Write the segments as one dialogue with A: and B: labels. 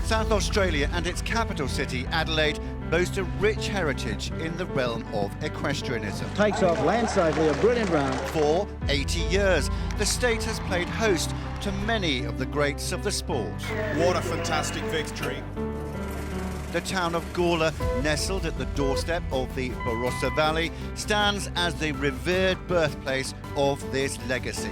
A: South Australia and its capital city, Adelaide, boast a rich heritage in the realm of equestrianism.
B: Takes off, lands safely, a brilliant run.
A: For 80 years, the state has played host to many of the greats of the sport.
C: What a fantastic victory.
A: The town of Gawler, nestled at the doorstep of the Barossa Valley, stands as the revered birthplace of this legacy.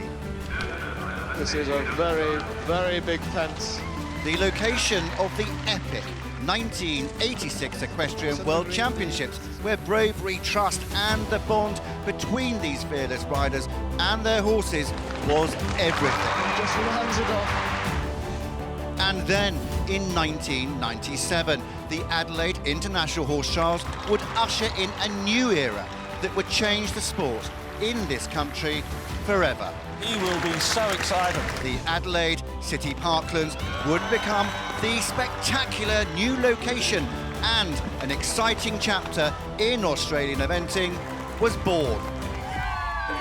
D: This is a very, very big fence.
A: The location of the epic 1986 Equestrian World Championships, where bravery, trust and the bond between these fearless riders and their horses was everything.
D: Just runs it off.
A: And then, in 1997, the Adelaide International Horse Trials would usher in a new era that would change the sport in this country forever.
C: He will be so excited.
A: The Adelaide City Parklands would become the spectacular new location, and an exciting chapter in Australian eventing was born.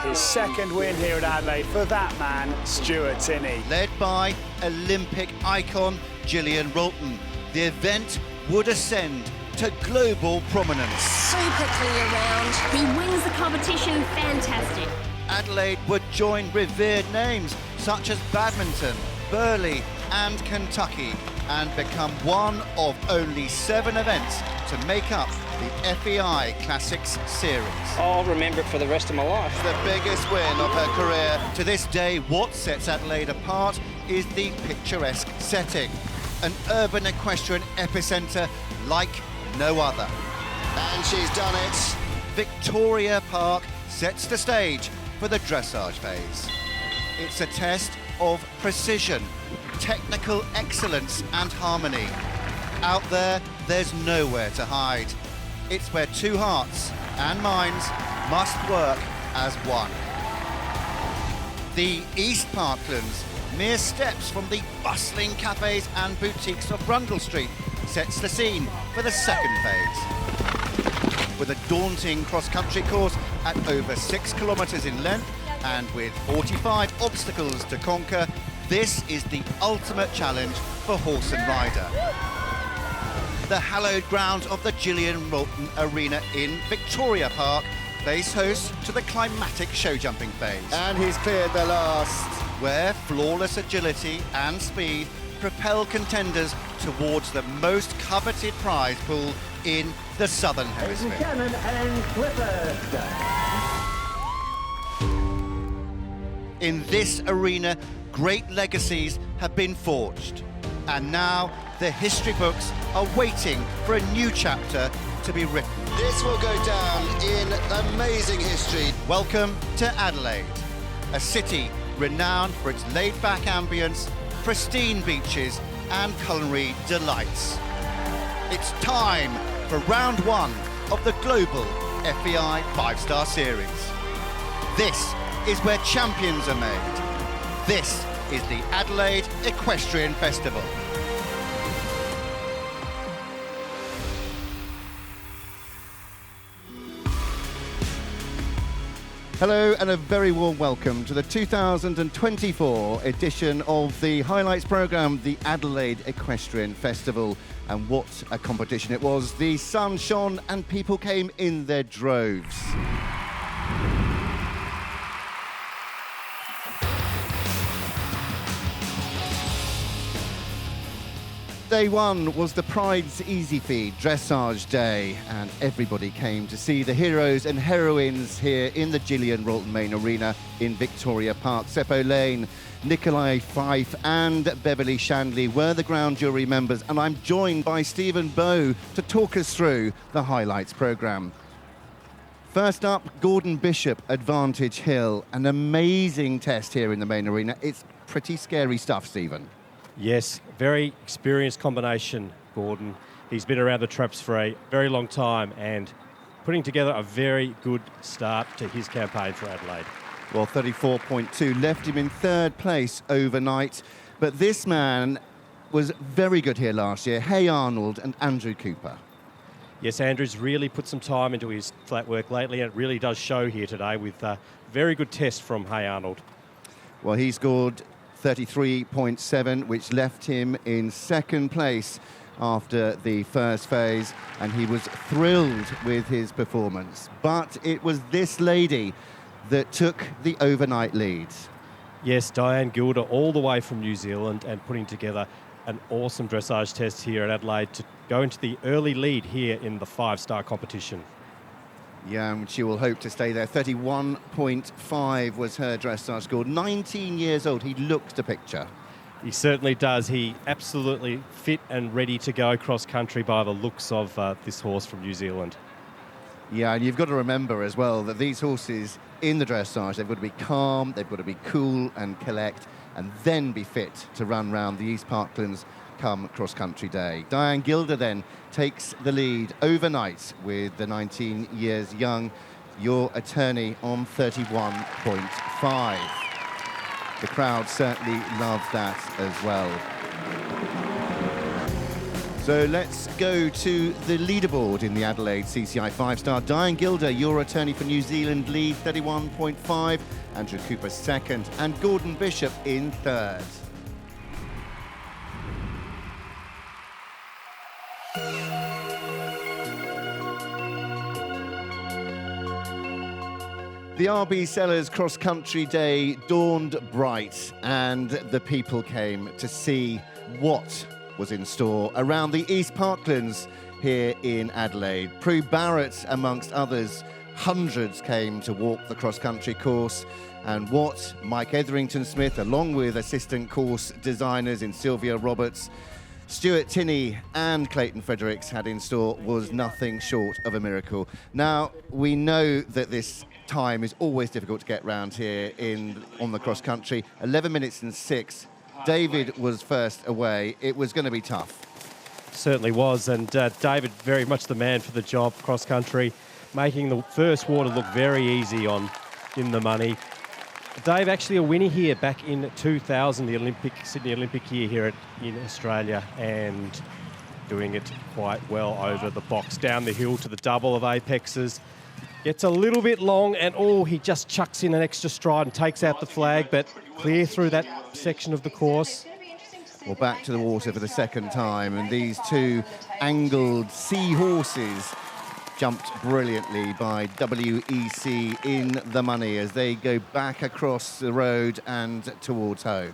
E: His second win here at Adelaide for that man, Stuart Tinney.
A: Led by Olympic icon Gillian Rolton, the event would ascend to global prominence.
F: Super clear round.
G: He wins the competition, fantastic.
A: Adelaide would join revered names such as badminton, Burghley and Kentucky, and become one of only 7 events to make up the FEI Classics series.
H: I'll remember it for the rest of my life.
A: The biggest win of her career. To this day, what sets Adelaide apart is the picturesque setting, an urban equestrian epicentre like no other. And she's done it. Victoria Park sets the stage for the dressage phase. It's a test of precision, technical excellence and harmony. Out there, there's nowhere to hide. It's where 2 hearts and minds must work as one. The East Parklands, mere steps from the bustling cafes and boutiques of Brundle Street, sets the scene for the second phase. With a daunting cross-country course at over 6 kilometres in length and with 45 obstacles to conquer, this is the ultimate challenge for horse and rider. The hallowed grounds of the Gillian Rolton Arena in Victoria Park plays host to the climatic show jumping phase.
B: And he's cleared the last.
A: Where flawless agility and speed propel contenders towards the most coveted prize pool in the Southern Hemisphere.
B: Shannon and Clifford.
A: In this arena, great legacies have been forged. And now, the history books are waiting for a new chapter to be written. This will go down in amazing history. Welcome to Adelaide, a city renowned for its laid-back ambience, pristine beaches and culinary delights. It's time for round 1 of the global FEI 5-star series. This is where champions are made. This is the Adelaide Equestrian Festival. Hello and a very warm welcome to the 2024 edition of the highlights programme, the Adelaide Equestrian Festival. And what a competition it was. The sun shone and people came in their droves. Day 1 was the Pride's Easy Feed Dressage Day, and everybody came to see the heroes and heroines here in the Gillian Rolton Main Arena in Victoria Park. Seppo Lane, Nikolai Fife and Beverly Shandley were the ground jury members, and I'm joined by Stephen Bow to talk us through the highlights programme. First up, Gordon Bishop, Advantage Hill, an amazing test here in the main arena. It's pretty scary stuff, Stephen.
I: Yes, very experienced combination, Gordon. He's been around the traps for a very long time and putting together a very good start to his campaign for Adelaide.
A: Well, 34.2 left him in 3rd place overnight, but this man was very good here last year. Hay Arnold and Andrew Cooper.
I: Yes, Andrew's really put some time into his flat work lately, and it really does show here today with a very good test from Hay Arnold.
A: Well, he scored 33.7, which left him in second place after the first phase, and he was thrilled with his performance. But it was this lady that took the overnight lead.
I: Yes, Diane Gilder, all the way from New Zealand, and putting together an awesome dressage test here at Adelaide to go into the early lead here in the 5-star competition.
A: Yeah, and she will hope to stay there. 31.5 was her dressage score. 19 years old, he looks the picture.
I: He certainly does. He absolutely fit and ready to go cross country by the looks of this horse from New Zealand.
A: Yeah, and you've got to remember as well that these horses in the dressage, they've got to be calm, they've got to be cool and collect, and then be fit to run round the East Parklands come cross-country day. Diane Gilder then takes the lead overnight with the 19 years young Your Attorney on 31.5. The crowd certainly loved that as well. So let's go to the leaderboard in the Adelaide CCI 5-star. Diane Gilder, Your Attorney for New Zealand, lead 31.5. Andrew Cooper second, and Gordon Bishop in third. The RB Sellers Cross Country Day dawned bright, and the people came to see what was in store around the East Parklands here in Adelaide. Prue Barrett, amongst others, hundreds came to walk the cross-country course, and what Mike Etherington-Smith, along with assistant course designers in Sylvia Roberts, Stuart Tinney and Clayton Fredericks had in store was nothing short of a miracle. Now, we know that this time is always difficult to get round here on the cross-country. 11 minutes and 6. David was first away. It was going to be tough.
I: Certainly was, and David very much the man for the job cross-country, making the first water look very easy in the money. Dave, actually a winner here back in 2000, the Sydney Olympic year here in Australia, and doing it quite well over the box, down the hill to the double of apexes. Gets a little bit long, and he just chucks in an extra stride and takes out the flag, but clear through that section of the course.
A: Well, back to the water for the second time, and these two angled seahorses jumped brilliantly by WEC in the money as they go back across the road and towards home.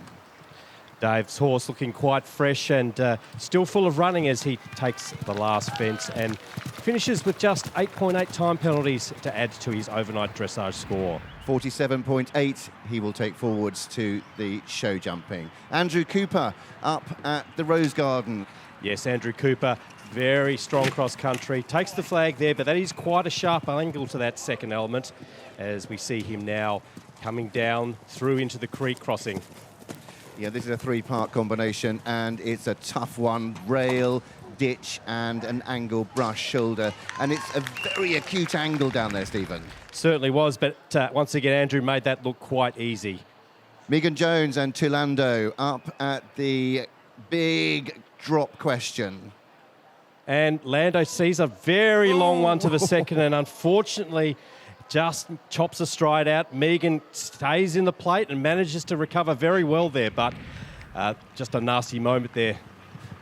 I: Dave's horse looking quite fresh and still full of running as he takes the last fence and finishes with just 8.8 time penalties to add to his overnight dressage score.
A: 47.8 he will take forwards to the show jumping. Andrew Cooper up at the Rose Garden.
I: Yes, Andrew Cooper, very strong cross country, takes the flag there, but that is quite a sharp angle to that second element as we see him now coming down through into the creek crossing.
A: Yeah, this is a three-part combination, and it's a tough one. Rail, ditch, and an angle brush shoulder. And it's a very acute angle down there, Stephen.
I: Certainly was, but once again, Andrew made that look quite easy.
A: Megan Jones and Tulando up at the big drop question.
I: And Lando sees a very long one to the second, and unfortunately just chops a stride out. Megan stays in the plate and manages to recover very well there, but just a nasty moment there.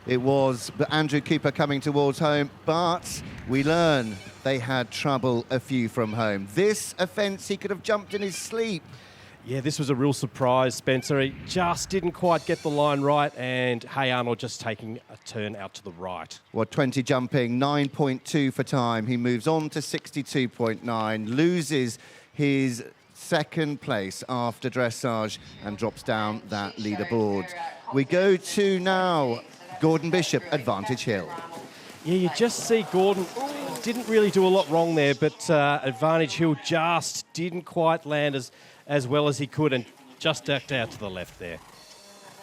A: It was, but Andrew Cooper coming towards home, but we learn they had trouble a few from home. This offence, he could have jumped in his sleep.
I: Yeah, this was a real surprise, Spencer. He just didn't quite get the line right, and Hey Arnold just taking a turn out to the right.
A: Well, 20 jumping, 9.2 for time. He moves on to 62.9, loses his second place after dressage and drops down that leaderboard. We go to now Gordon Bishop, Advantage Hill.
I: Yeah, you just see Gordon didn't really do a lot wrong there, but Advantage Hill just didn't quite land as well as he could and just ducked out to the left there.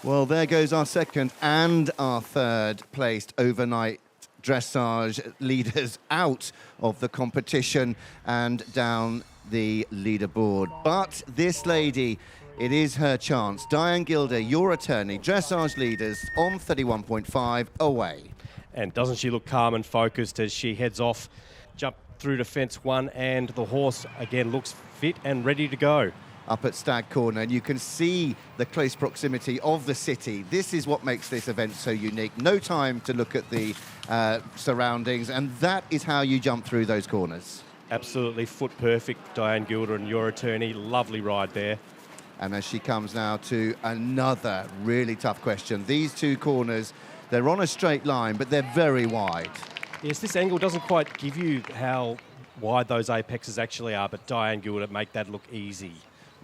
A: Well, there goes our second and our third placed overnight dressage leaders out of the competition and down the leaderboard. But this lady, it is her chance. Diane Gilder, Your Attorney, dressage leaders on 31.5 away.
I: And doesn't she look calm and focused as she heads off, jump through to fence one, and the horse again looks fit and ready to go.
A: up at Stag Corner, and you can see the close proximity of the city. This is what makes this event so unique. No time to look at the surroundings, and that is how you jump through those corners.
I: Absolutely foot perfect, Diane Gilder and your attorney. Lovely ride there.
A: And as she comes now to another really tough question. These two corners, they're on a straight line, but they're very wide.
I: Yes, this angle doesn't quite give you how wide those apexes actually are, but Diane Gilder make that look easy.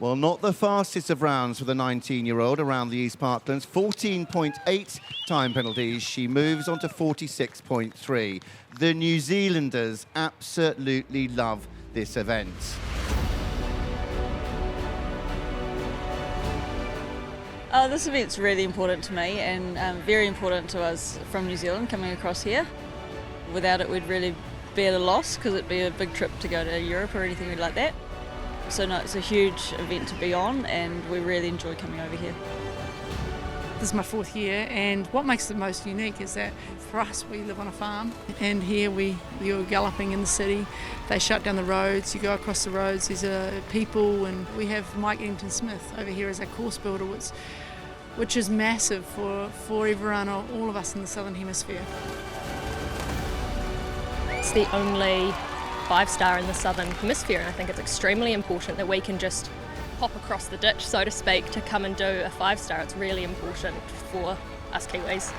A: Well, not the fastest of rounds for the 19-year-old around the East Parklands. 14.8 time penalties. She moves on to 46.3. The New Zealanders absolutely love this event.
J: This event's really important to me and very important to us from New Zealand coming across here. Without it, we'd really be at a loss because it'd be a big trip to go to Europe or anything like that. So no, it's a huge event to be on and we really enjoy coming over here.
K: This is my 4th year, and what makes it most unique is that for us, we live on a farm, and here you're galloping in the city. They shut down the roads, you go across the roads, there's people, and we have Mike Eddington-Smith over here as our course builder, which is massive for everyone, all of us in the Southern Hemisphere.
G: It's the only 5-star in the Southern Hemisphere, and I think it's extremely important that we can just hop across the ditch, so to speak, to come and do a 5-star. It's really important for us Kiwis.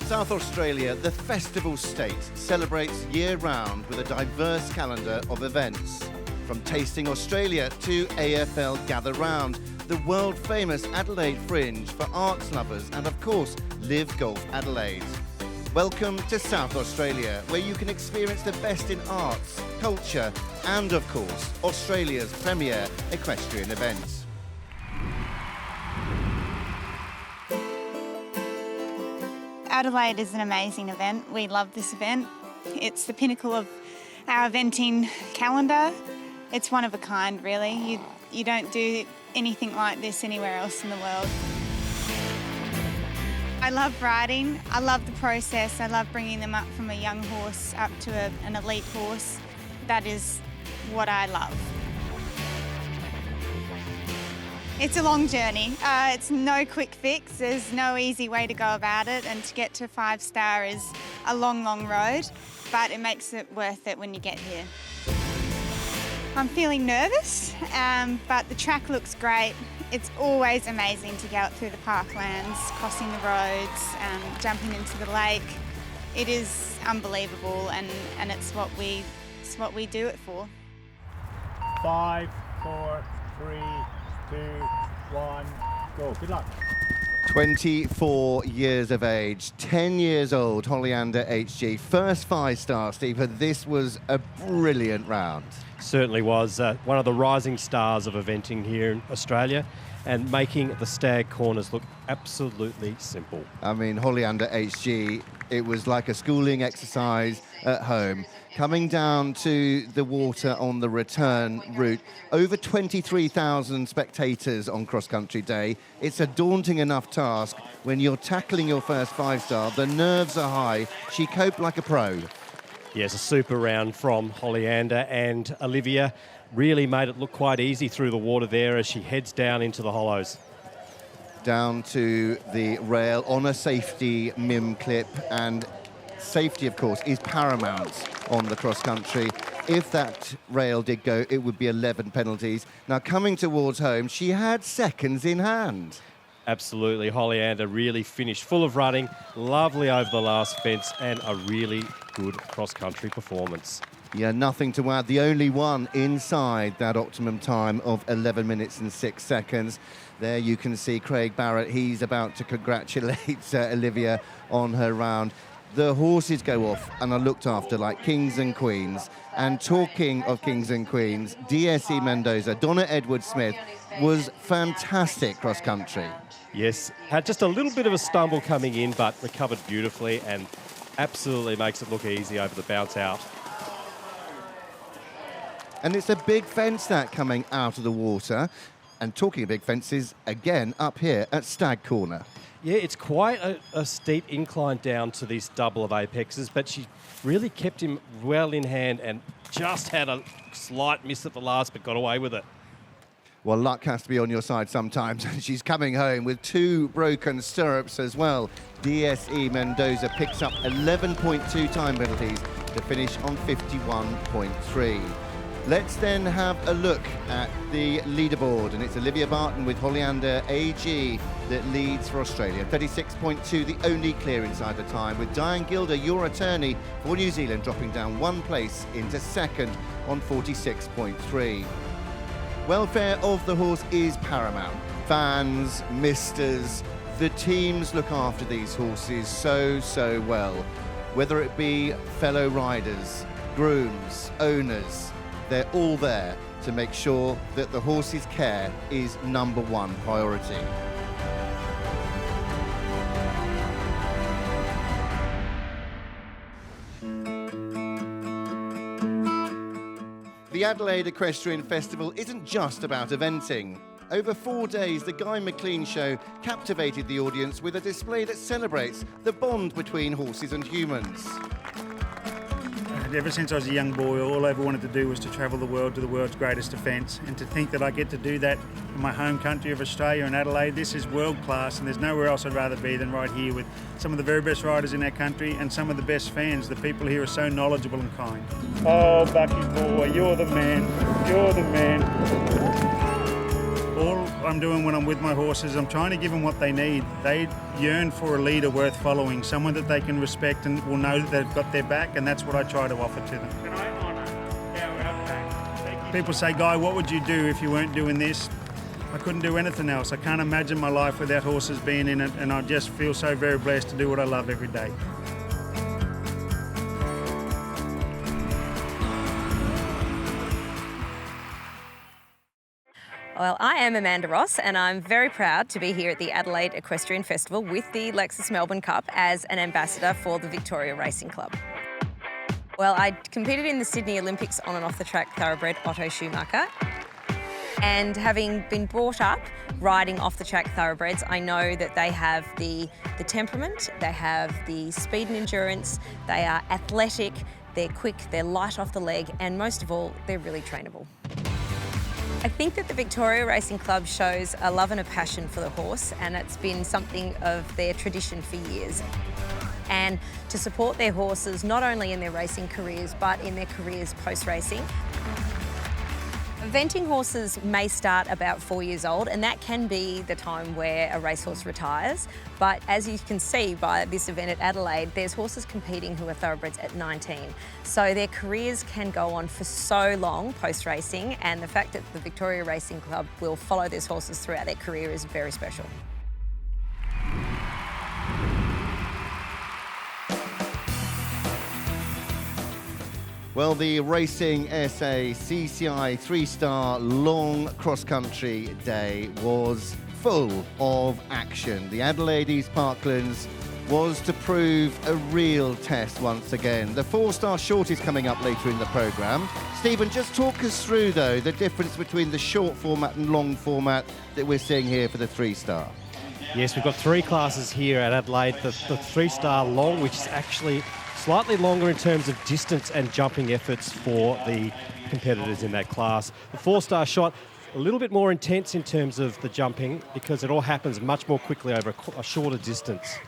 A: South Australia, the festival state, celebrates year-round with a diverse calendar of events. From Tasting Australia to AFL Gather Round, the world-famous Adelaide Fringe for arts lovers, and of course, Live Golf Adelaide. Welcome to South Australia, where you can experience the best in arts, culture, and of course, Australia's premier equestrian events.
L: Adelaide is an amazing event. We love this event. It's the pinnacle of our eventing calendar. It's one of a kind, really. You don't do anything like this anywhere else in the world. I love riding. I love the process. I love bringing them up from a young horse up to an elite horse. That is what I love. It's a long journey. It's no quick fix. There's no easy way to go about it, and to get to 5-star is a long, long road, but it makes it worth it when you get here. I'm feeling nervous, but the track looks great. It's always amazing to gallop through the parklands, crossing the roads, jumping into the lake. It is unbelievable, and it's what we do it for.
E: 5, 4, 3, 2, 1, go. Good luck.
A: 24 years of age, 10 years old, Hollyander HG. First 5-star, Steve, but this was a brilliant round.
I: Certainly was one of the rising stars of eventing here in Australia, and making the Stag Corners look absolutely simple.
A: I mean, Hollyander HG, it was like a schooling exercise at home. Coming down to the water on the return route, over 23,000 spectators on Cross Country Day. It's a daunting enough task when you're tackling your first 5-star. The nerves are high. She coped like a pro.
I: Yes, a super round from Hollyander, and Olivia really made it look quite easy through the water there as she heads down into the hollows.
A: Down to the rail on a safety mim clip, and safety, of course, is paramount on the cross country. If that rail did go, it would be 11 penalties. Now, coming towards home, she had seconds in hand.
I: Absolutely, Hollyander really finished full of running, lovely over the last fence, and a really good cross-country performance.
A: Yeah, nothing to add. The only one inside that optimum time of 11 minutes and 6 seconds. There you can see Craig Barrett. He's about to congratulate Olivia on her round. The horses go off and are looked after like kings and queens. And talking of kings and queens, DSE Mendoza, Donna Edwards-Smith, was fantastic cross-country.
I: Yes, had just a little bit of a stumble coming in, but recovered beautifully and absolutely makes it look easy over the bounce out.
A: And it's a big fence that coming out of the water. And talking of big fences, again, up here at Stag Corner.
I: Yeah, it's quite a steep incline down to this double of apexes, but she really kept him well in hand and just had a slight miss at the last, but got away with it.
A: Well, luck has to be on your side sometimes. She's coming home with 2 broken stirrups as well. DSE Mendoza picks up 11.2 time penalties to finish on 51.3. Let's then have a look at the leaderboard, and it's Olivia Barton with Holleander AG that leads for Australia. 36.2, the only clear inside the time, with Diane Gilder, your attorney for New Zealand, dropping down 1 place into second on 46.3. Welfare of the horse is paramount. Fans, misters, the teams look after these horses so well. Whether it be fellow riders, grooms, owners, they're all there to make sure that the horse's care is #1 priority. The Adelaide Equestrian Festival isn't just about eventing. Over 4 days, the Guy McLean Show captivated the audience with a display that celebrates the bond between horses and humans.
M: Ever since I was a young boy, all I ever wanted to do was to travel the world to the world's greatest events, and to think that I get to do that in my home country of Australia and Adelaide, this is world class, and there's nowhere else I'd rather be than right here with some of the very best riders in our country and some of the best fans. The people here are so knowledgeable and kind. Oh, Bucky boy, you're the man, you're the man. All I'm doing when I'm with my horses, I'm trying to give them what they need. They yearn for a leader worth following, someone that they can respect and will know that they've got their back, and that's what I try to offer to them. Can I honour our outback? People say, Guy, what would you do if you weren't doing this? I couldn't do anything else. I can't imagine my life without horses being in it, and I just feel so very blessed to do what I love every day.
N: Well, I am Amanda Ross, and I'm very proud to be here at the Adelaide Equestrian Festival with the Lexus Melbourne Cup as an ambassador for the Victoria Racing Club. Well, I competed in the Sydney Olympics on and off the track thoroughbred Otto Schumacher. And having been brought up riding off the track thoroughbreds, I know that they have the temperament, they have the speed and endurance, they are athletic, they're quick, they're light off the leg, and most of all, they're really trainable. I think that the Victoria Racing Club shows a love and a passion for the horse, and it's been something of their tradition for years. And to support their horses, not only in their racing careers, but in their careers post-racing. Eventing horses may start about 4 years old, and that can be the time where a racehorse retires. But as you can see by this event at Adelaide, there's horses competing who are thoroughbreds at 19. So their careers can go on for so long post-racing, and the fact that the Victoria Racing Club will follow these horses throughout their career is very special.
A: Well, the Racing SA CCI 3-star long cross-country day was full of action. The Adelaide East Parklands was to prove a real test once again. The 4-star short is coming up later in the programme. Stephen, just talk us through, though, the difference between the short format and long format that we're seeing here for the 3-star.
I: Yes, we've got 3 classes here at Adelaide. The 3-star long, which is actually slightly longer in terms of distance and jumping efforts for the competitors in that class. The 4-star shot, a little bit more intense in terms of the jumping because it all happens much more quickly over a shorter distance.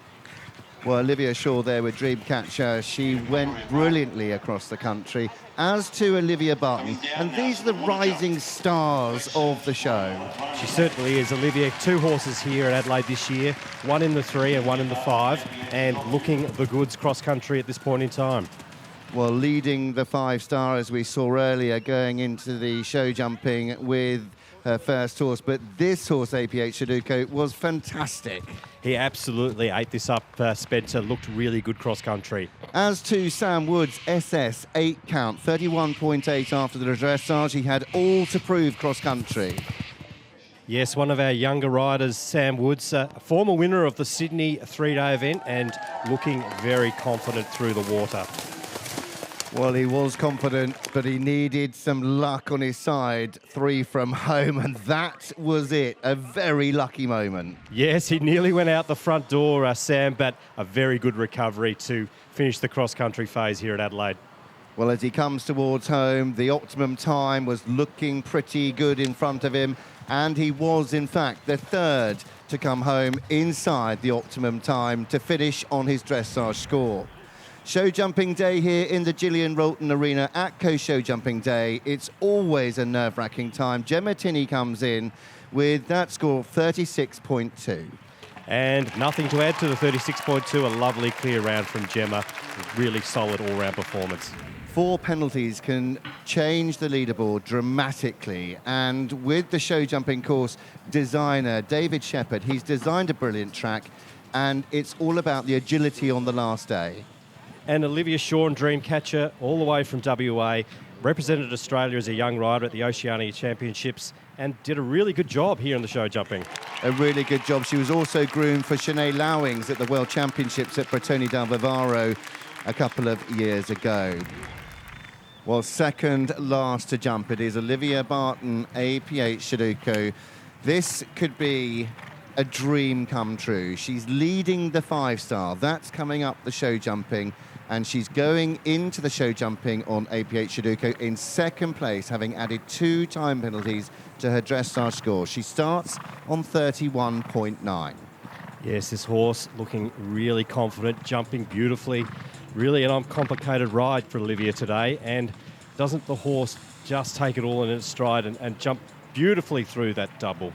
A: Well, Olivia Shaw there with Dreamcatcher, she went brilliantly across the country, as to Olivia Barton. And these are the rising stars of the show.
I: She certainly is. Olivia, 2 horses here at Adelaide this year, 1 in the 3 and 1 in the 5, and looking the goods cross-country at this point in time.
A: Well, leading the 5-star, as we saw earlier, going into the show jumping with her first horse. But this horse, APH Sudoku, was fantastic.
I: He absolutely ate this up, Spencer. Looked really good cross-country.
A: As to Sam Woods, SS 8 count, 31.8 after the dressage. He had all to prove cross-country.
I: Yes, one of our younger riders, Sam Woods, a former winner of the Sydney 3-day event and looking very confident through the water.
A: Well, he was confident, but he needed some luck on his side. 3 from home, and that was it. A very lucky moment.
I: Yes, he nearly went out the front door, Sam, but a very good recovery to finish the cross-country phase here at Adelaide.
A: Well, as he comes towards home, the optimum time was looking pretty good in front of him, and he was, in fact, the 3rd to come home inside the optimum time to finish on his dressage score. Show jumping day here in the Gillian Rolton Arena at Co-Show Jumping Day. It's always a nerve-wracking time. Gemma Tinney comes in with that score of 36.2.
I: And nothing to add to the 36.2, a lovely clear round from Gemma. Really solid all-round performance.
A: 4 penalties can change the leaderboard dramatically, and with the show jumping course designer David Shepherd, he's designed a brilliant track, and it's all about the agility on the last day.
I: And Olivia Shaw, Dreamcatcher, all the way from WA, represented Australia as a young rider at the Oceania Championships and did a really good job here in the show jumping.
A: A really good job. She was also groomed for Sinead Lowings at the World Championships at Bretoni del Vivaro a couple of years ago. Well, second last to jump, it is Olivia Barton, APH Sudoku. This could be a dream come true. She's leading the 5-star. That's coming up the show jumping, and she's going into the show jumping on APH Sudoku in 2nd place, having added 2 time penalties to her dressage score. She starts on 31.9.
I: Yes, this horse looking really confident, jumping beautifully. Really an uncomplicated ride for Olivia today, and doesn't the horse just take it all in its stride and jump beautifully through that double?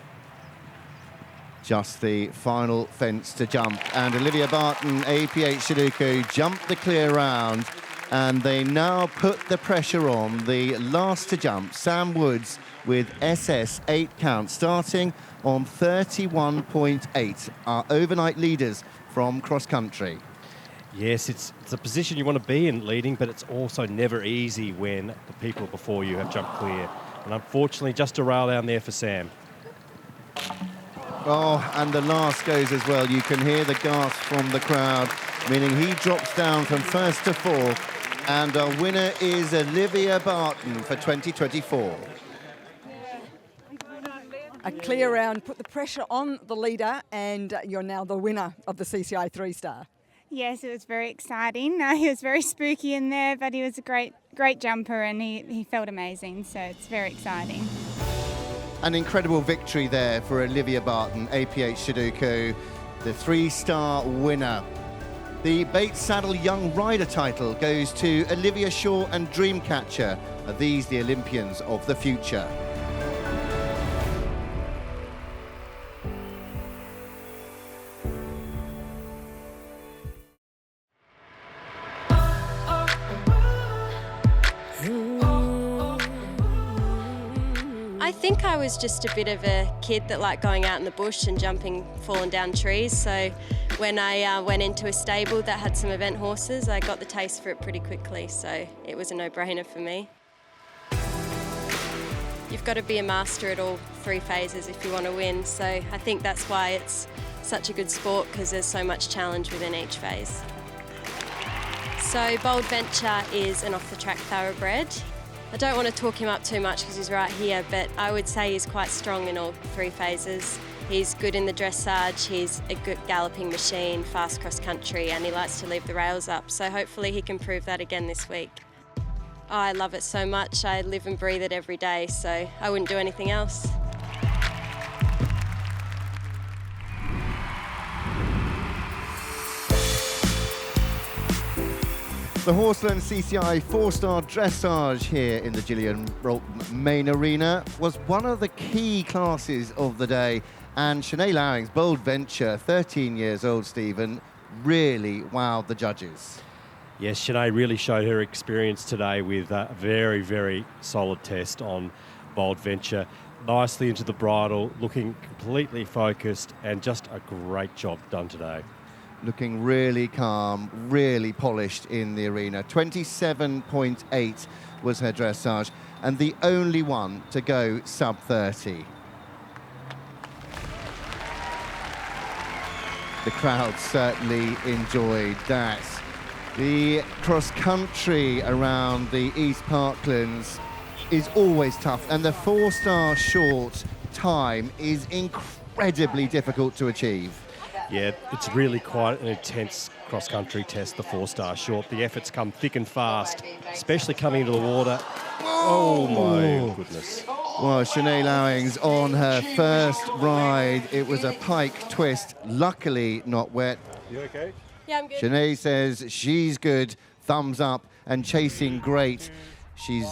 A: Just the final fence to jump, and Olivia Barton, APH Sudoku, jumped the clear round, and they now put the pressure on the last to jump, Sam Woods, with SS 8 count, starting on 31.8, our overnight leaders from cross country.
I: Yes, it's a position you want to be in leading, but it's also never easy when the people before you have jumped clear. And unfortunately, just a rail down there for Sam.
A: Oh, and the last goes as well. You can hear the gasp from the crowd, meaning he drops down from 1st to 4th. And our winner is Olivia Barton for 2024.
O: A clear round put the pressure on the leader, and you're now the winner of the CCI 3-star.
L: Yes, it was very exciting. He was very spooky in there, but he was a great jumper, and he felt amazing, so it's very exciting.
A: An incredible victory there for Olivia Barton, APH Sudoku, the 3-star winner. The Bates Saddle Young Rider title goes to Olivia Shaw and Dreamcatcher. Are these the Olympians of the future?
G: I think I was just a bit of a kid that liked going out in the bush and jumping, falling down trees. So when I went into a stable that had some event horses, I got the taste for it pretty quickly. So it was a no-brainer for me. You've got to be a master at all 3 phases if you want to win. So I think that's why it's such a good sport, because there's so much challenge within each phase. So Bold Venture is an off-the-track thoroughbred. I don't want to talk him up too much because he's right here, but I would say he's quite strong in all 3 phases. He's good in the dressage, he's a good galloping machine, fast cross country, and he likes to leave the rails up. So hopefully he can prove that again this week. Oh, I love it so much. I live and breathe it every day, so I wouldn't do anything else.
A: The Horseland CCI 4-star dressage here in the Gillian Rolton main arena was one of the key classes of the day, and Sinead Lowings, Bold Venture, 13 years old, Stephen, really wowed the judges.
I: Yes, Sinead really showed her experience today with a very, very solid test on Bold Venture. Nicely into the bridle, looking completely focused, and just a great job done today.
A: Looking really calm, really polished in the arena. 27.8 was her dressage, and the only one to go sub 30. The crowd certainly enjoyed that. The cross-country around the East Parklands is always tough, and the 4-star short time is incredibly difficult to achieve.
I: Yeah, it's really quite an intense cross-country test, the 4-star short. The efforts come thick and fast, especially coming into the water. Oh my goodness.
A: Well, Sinead Lowings on her first ride. It was a pike twist, luckily not wet.
I: You okay?
G: Yeah, I'm good.
A: Sinead says she's good, thumbs up, and chasing great. She's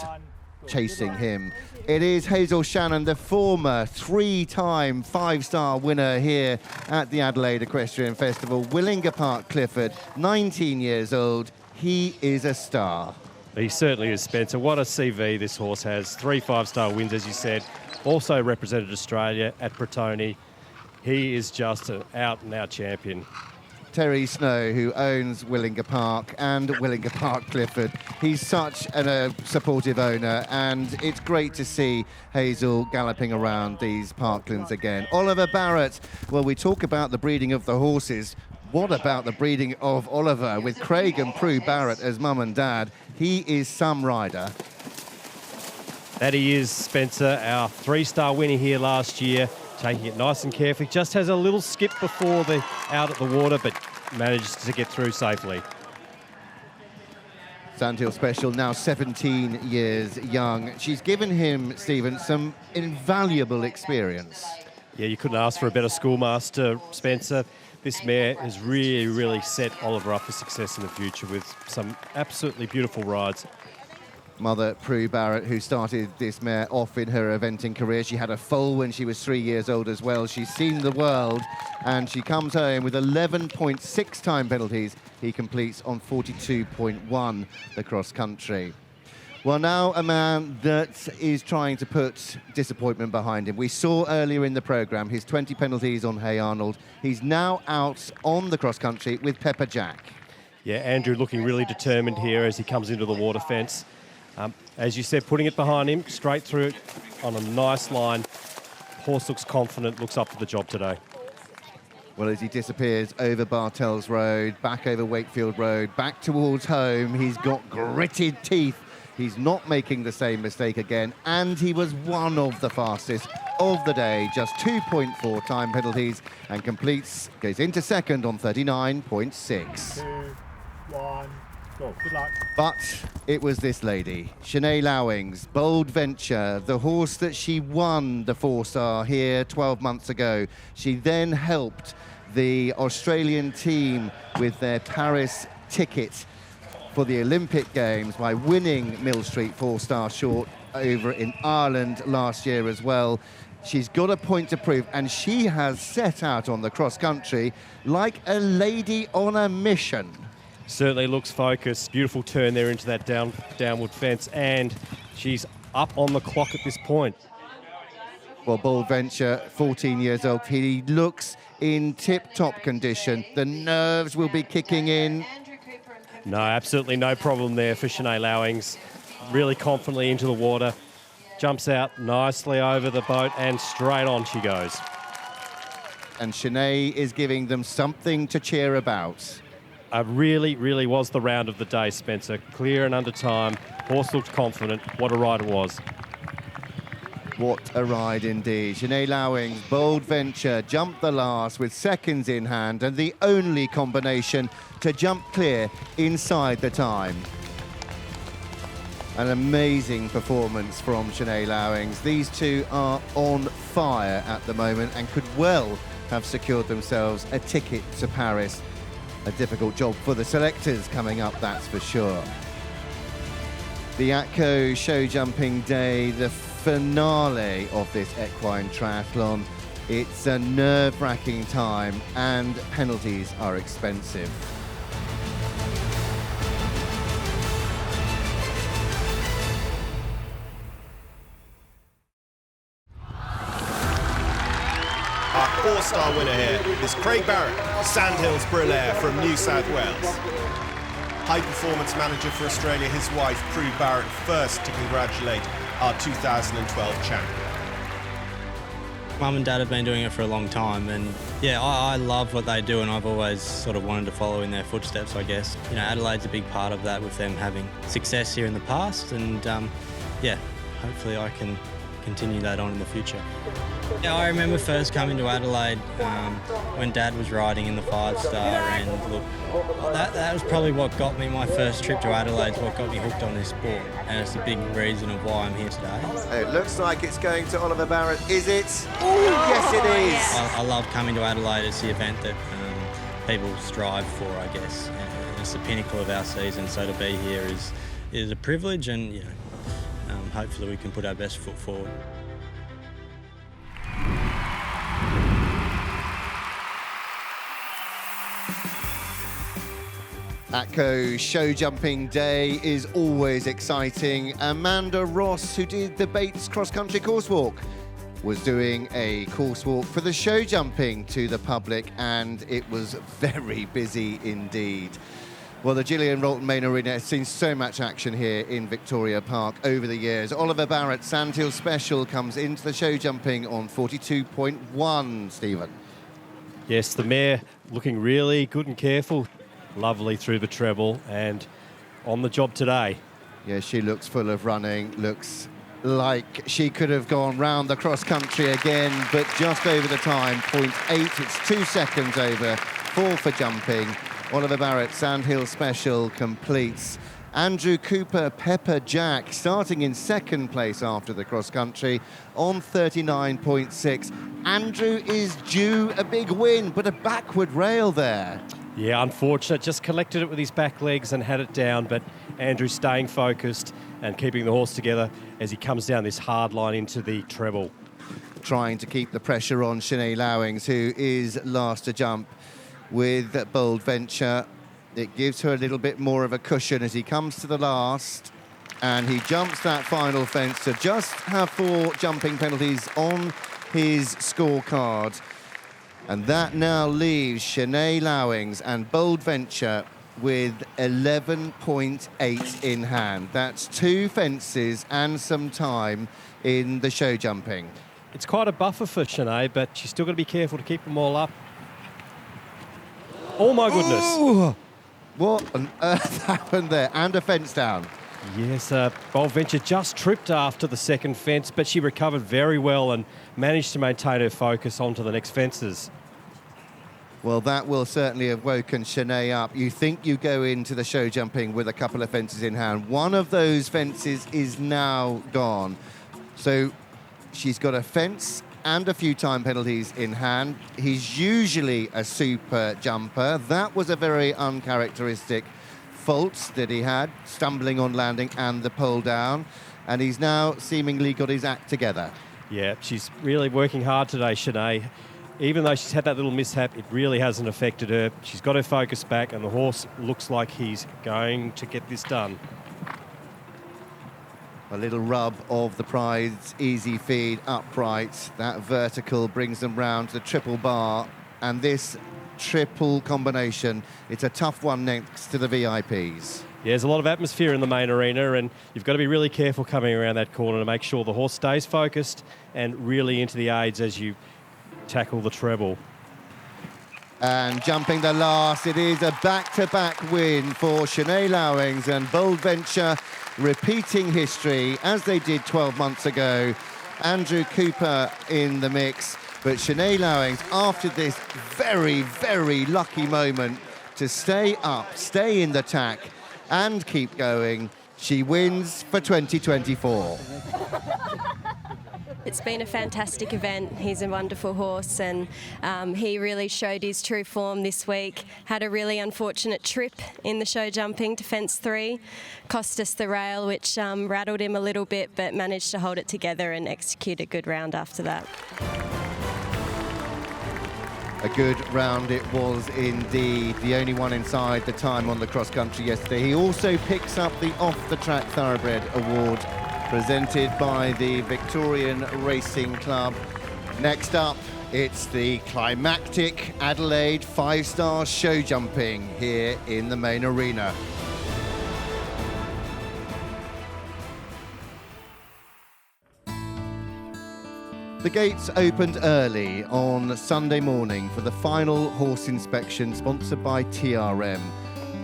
A: chasing him. It is Hazel Shannon, the former 3-time 5-star winner here at the Adelaide Equestrian Festival. Willinga Park Clifford, 19 years old. He is a star.
I: He certainly is, Spencer. What a CV this horse has. 3 5-star wins, as you said. Also represented Australia at Bretoni. He is just an out-and-out champion.
A: Terry Snow, who owns Willinga Park and Willinga Park Clifford. He's such a supportive owner, and it's great to see Hazel galloping around these parklands again. Oliver Barrett, well, we talk about the breeding of the horses. What about the breeding of Oliver with Craig and Prue Barrett as mum and dad? He is some rider.
I: That he is, Spencer, our 3-star winner here last year, taking it nice and carefully. Just has a little skip before the out at the water, but manages to get through safely.
A: Sandhill Special, now 17 years young. She's given him, Stephen, some invaluable experience.
I: Yeah, you couldn't ask for a better schoolmaster, Spencer. This mare has really set Oliver up for success in the future with some absolutely beautiful rides.
A: Mother Prue Barrett, who started this mare off in her eventing career. She had a foal when she was 3 years old as well. She's seen the world, and she comes home with 11.6 time penalties. He completes on 42.1 the cross country. Well, now a man that is trying to put disappointment behind him. We saw earlier in the programme his 20 penalties on Hey Arnold. He's now out on the cross country with Pepper Jack.
I: Yeah, Andrew looking really determined here as he comes into the water fence. As you said, putting it behind him, straight through it on a nice line. Horse looks confident, looks up for the job today.
A: Well, as he disappears over Bartels Road, back over Wakefield Road, back towards home, he's got gritted teeth. He's not making the same mistake again, and he was one of the fastest of the day, just 2.4 time penalties, and goes into second on 39.6.
E: 2, 1, go. Good luck.
A: But it was this lady, Sinead Lowings, Bold Venture, the horse that she won the 4-star here 12 months ago. She then helped the Australian team with their Paris ticket for the Olympic Games by winning Mill Street 4-star short over in Ireland last year as well. She's got a point to prove, and she has set out on the cross country like a lady on a mission.
I: Certainly looks focused. Beautiful turn there into that downward fence, and she's up on the clock at this point.
A: Well, Bold Venture, 14 years old. He looks in tip-top condition. The nerves will be kicking in.
I: No, absolutely no problem there for Sinead Lowings. Really confidently into the water. Jumps out nicely over the boat, and straight on she goes.
A: And Sinead is giving them something to cheer about.
I: Really was the round of the day, Spencer. Clear and under time. Horse looked confident. What a ride it was.
A: What a ride indeed. Sinead Lowings, Bold Venture, jumped the last with seconds in hand, and the only combination to jump clear inside the time. An amazing performance from Sinead Lowings. These two are on fire at the moment and could well have secured themselves a ticket to Paris. A difficult job for the selectors coming up, that's for sure. The ATCO show jumping day, the finale of this equine triathlon. It's a nerve-wracking time, and penalties are expensive.
C: Our 4-star winner here is Craig Barrett, Sandhills Brulaire from New South Wales. High performance manager for Australia, his wife Prue Barrett, first to congratulate our 2012 champion.
P: Mum and Dad have been doing it for a long time, and yeah, I love what they do, and I've always sort of wanted to follow in their footsteps, I guess. You know, Adelaide's a big part of that with them having success here in the past, and yeah, hopefully I can continue that on in the future. Yeah, I remember first coming to Adelaide when Dad was riding in the 5-star, and look, that was probably what got me my first trip to Adelaide, what got me hooked on this sport, and it's a big reason of why I'm here today.
C: It looks like it's going to Oliver Barrett, is it? Oh, yes it is!
P: I love coming to Adelaide. It's the event that people strive for, I guess, and it's the pinnacle of our season, so to be here is a privilege, and you know, hopefully we can put our best foot forward.
A: ATCO Show Jumping Day is always exciting. Amanda Ross, who did the Bates Cross Country Course Walk, was doing a course walk for the show jumping to the public, and it was very busy indeed. Well, the Gillian Rolton Main Arena has seen so much action here in Victoria Park over the years. Oliver Barrett, Sandhill Special, comes into the show jumping on 42.1, Stephen.
I: Yes, the mare looking really good and careful. Lovely through the treble and on the job today.
A: Yeah, she looks full of running, looks like she could have gone round the cross country again, but just over the time, 0.8, it's 2 seconds over, 4 for jumping. Oliver Barrett, Sandhill Special completes. Andrew Cooper, Pepper Jack, starting in second place after the cross country on 39.6. Andrew is due a big win, but a backward rail there.
I: Yeah, unfortunate. Just collected it with his back legs and had it down, but Andrew staying focused and keeping the horse together as he comes down this hard line into the treble.
A: Trying to keep the pressure on Sinead Lowings, who is last to jump with Bold Venture. It gives her a little bit more of a cushion as he comes to the last, and he jumps that final fence to just have 4 jumping penalties on his scorecard. And that now leaves Sinead Lowings and Bold Venture with 11.8 in hand. That's 2 fences and some time in the show jumping.
I: It's quite a buffer for Sinead, but she's still got to be careful to keep them all up. Oh my goodness.
A: Ooh, what on earth happened there? And a fence down.
I: Yes, Bold Venture just tripped after the second fence, but she recovered very well and managed to maintain her focus onto the next fences.
A: Well, that will certainly have woken Sinead up. You think you go into the show jumping with a couple of fences in hand. One of those fences is now gone. So she's got a fence and a few time penalties in hand. He's usually a super jumper. That was a very uncharacteristic fault that he had, stumbling on landing and the pull down. And he's now seemingly got his act together.
I: Yeah, she's really working hard today, Sinead. Even though she's had that little mishap, it really hasn't affected her. She's got her focus back, and the horse looks like he's going to get this done.
A: A little rub of the pride's easy feed upright. That vertical brings them round to the triple bar. And this triple combination, it's a tough one next to the VIPs.
I: Yeah, there's a lot of atmosphere in the main arena, and you've got to be really careful coming around that corner to make sure the horse stays focused and really into the aids as you tackle the treble.
A: And jumping the last, it is a back-to-back win for Sinead Lowings, and Bold Venture repeating history as they did 12 months ago. Andrew Cooper in the mix, but Sinead Lowings, after this very, very lucky moment to stay up, stay in the tack and keep going, she wins for 2024.
G: It's been a fantastic event. He's a wonderful horse, and he really showed his true form this week. Had a really unfortunate trip in the show jumping to fence 3. Cost us the rail, which rattled him a little bit, but managed to hold it together and execute a good round after that.
A: A good round it was indeed. The only one inside the time on the cross country yesterday. He also picks up the off-the-track Thoroughbred Award presented by the Victorian Racing Club. Next up, it's the climactic Adelaide 5-star show jumping here in the main arena. The gates opened early on Sunday morning for the final horse inspection sponsored by TRM.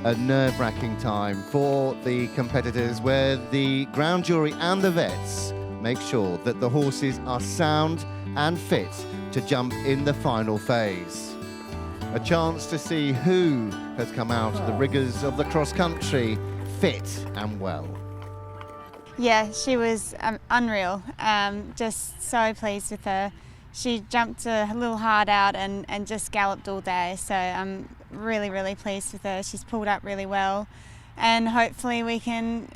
A: A nerve-wracking time for the competitors where the ground jury and the vets make sure that the horses are sound and fit to jump in the final phase. A chance to see who has come out of the rigours of the cross-country fit and well.
L: Yeah, she was unreal. Just so pleased with her. She jumped a little hard out and just galloped all day. So I'm really, really pleased with her. She's pulled up really well, and hopefully we can,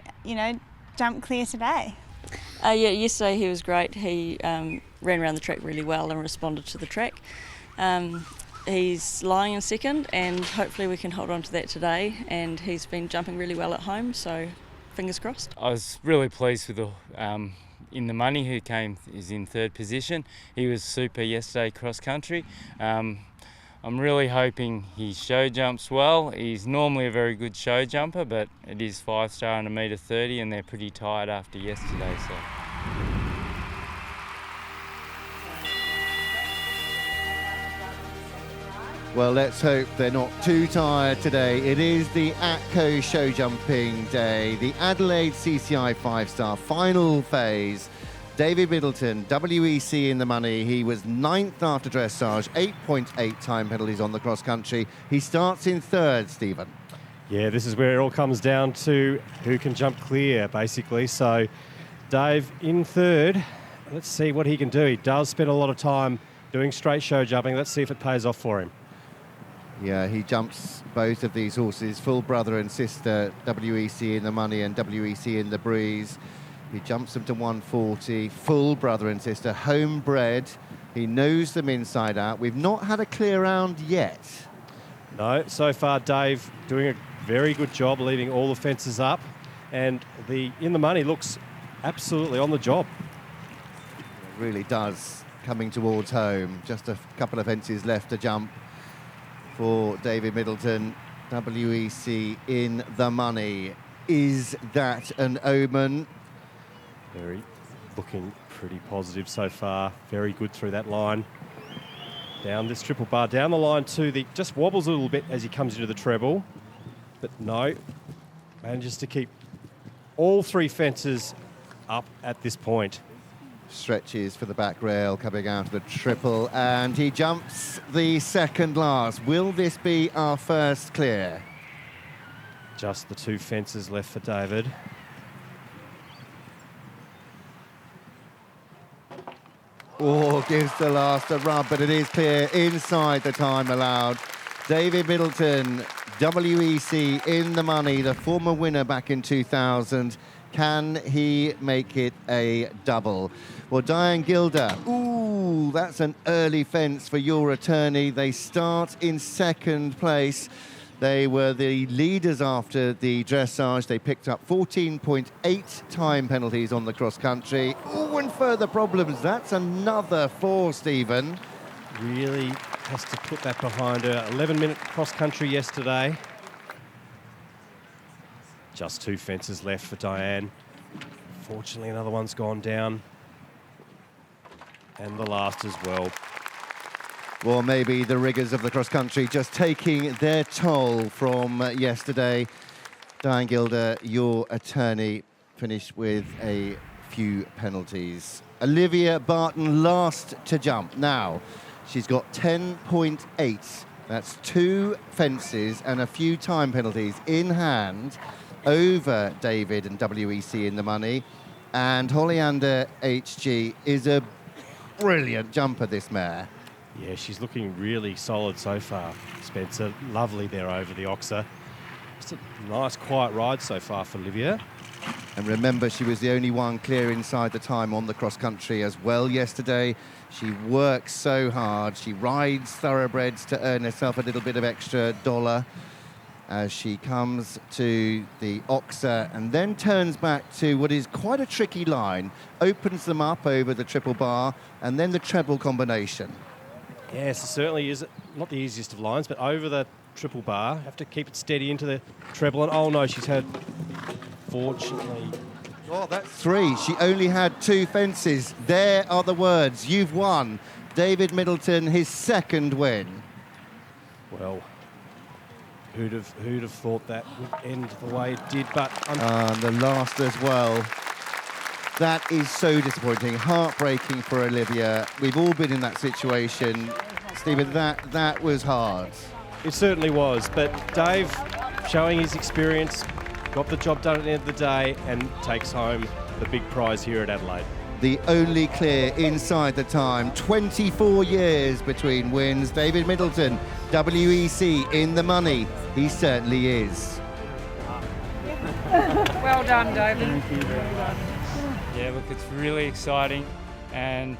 L: jump clear today.
J: Yeah, yesterday he was great. He ran around the track really well and responded to the track. He's lying in second, and hopefully we can hold on to that today. And he's been jumping really well at home, so fingers crossed.
Q: I was really pleased with the In the Money, who is in third position. He was super yesterday cross country. I'm really hoping he show jumps well. He's normally a very good show jumper, but it is 5-star and 1.30 metre, and they're pretty tired after yesterday. So.
A: Well, let's hope they're not too tired today. It is the ATCO show jumping day, the Adelaide CCI 5-star final phase. David Middleton, WEC in the money. He was 9th after dressage, 8.8 time penalties on the cross country. He starts in 3rd, Stephen.
I: Yeah, this is where it all comes down to who can jump clear, basically. So Dave in 3rd. Let's see what he can do. He does spend a lot of time doing straight show jumping. Let's see if it pays off for him.
A: Yeah, he jumps both of these horses, full brother and sister, WEC in the money and WEC in the breeze. He jumps them to 140, full brother and sister, homebred. He knows them inside out. We've not had a clear round yet.
I: No, so far Dave doing a very good job leaving all the fences up, and the In the Money looks absolutely on the job.
A: It really does, coming towards home. Just a couple of fences left to jump for David Middleton. WEC in the money. Is that an omen?
I: Very looking pretty positive so far. Very good through that line. Down this triple bar, down the line to the, just wobbles a little bit as he comes into the treble. But no, manages to keep all 3 fences up at this point.
A: Stretches for the back rail coming out of the triple, and he jumps the second last. Will this be our first clear?
I: Just the 2 fences left for David.
A: Oh, gives the last a rub, but it is clear inside the time allowed. David Middleton, WEC in the money, the former winner back in 2000. Can he make it a double? Well, Diane Gilder, ooh, that's an early fence for your attorney. They start in 2nd place. They were the leaders after the dressage. They picked up 14.8 time penalties on the cross country. Ooh, and further problems. That's another 4, Stephen.
I: Really has to put that behind her. 11-minute cross country yesterday. Just 2 fences left for Diane. Fortunately, another one's gone down. And the last as well.
A: Well, maybe the rigours of the cross-country just taking their toll from yesterday. Diane Gilder, your attorney, finished with a few penalties. Olivia Barton, last to jump. Now, she's got 10.8. That's 2 fences and a few time penalties in hand over David and WEC in the money. And Hollyander HG is a brilliant jumper, this mare.
I: Yeah, she's looking really solid so far, Spencer. Lovely there over the Oxer. Just a nice, quiet ride so far for Olivia.
A: And remember, she was the only one clear inside the time on the cross-country as well yesterday. She works so hard. She rides thoroughbreds to earn herself a little bit of extra dollar as she comes to the Oxer and then turns back to what is quite a tricky line, opens them up over the triple bar and then the treble combination.
I: Yes, it certainly is not the easiest of lines, but over the triple bar, have to keep it steady into the treble. And oh no, she's had, fortunately,
A: Oh, that's 3. She only had 2 fences. There are the words. You've won. David Middleton, his 2nd win.
I: Well, who'd have thought that would end the way it did, but...
A: the last as well. That is so disappointing, heartbreaking for Olivia. We've all been in that situation. Stephen, that was hard.
I: It certainly was, but Dave, showing his experience, got the job done at the end of the day and takes home the big prize here at Adelaide.
A: The only clear inside the time. 24 years between wins. David Middleton, WEC in the money. He certainly is.
R: Well done, David.
Q: Thank you. Well done. Yeah, look, it's really exciting, and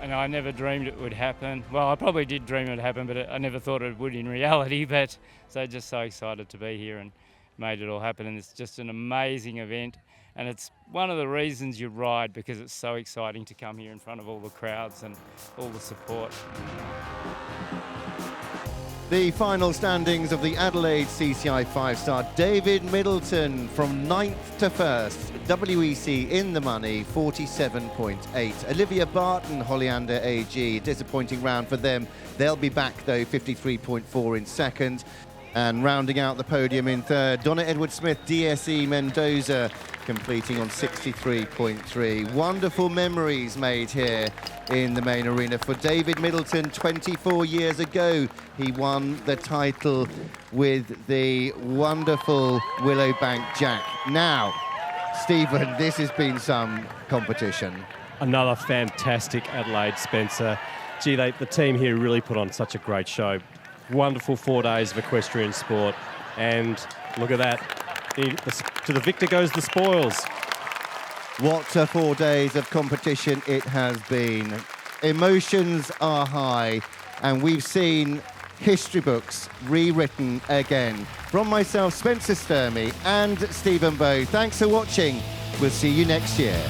Q: I never dreamed it would happen. Well, I probably did dream it would happen, but I never thought it would in reality. But so just so excited to be here and made it all happen, and it's just an amazing event. And it's one of the reasons you ride, because it's so exciting to come here in front of all the crowds and all the support.
A: The final standings of the Adelaide CCI 5-star. David Middleton from 9th to 1st. WEC in the money, 47.8. Olivia Barton, Hollyander AG, disappointing round for them. They'll be back though, 53.4 in 2nd. And rounding out the podium in 3rd, Donna Edward-Smith, DSE Mendoza, completing on 63.3. Wonderful memories made here in the main arena for David Middleton. 24 years ago, he won the title with the wonderful Willowbank Jack. Now, Stephen, this has been some competition.
I: Another fantastic Adelaide, Spencer. Gee, the team here really put on such a great show. Wonderful 4 days of equestrian sport, and look at that. To the victor goes the spoils.
A: What a 4 days of competition it has been. Emotions are high, and we've seen history books rewritten again. From myself, Spencer Sturmey, and Stephen Bow, thanks for watching. We'll see you next year.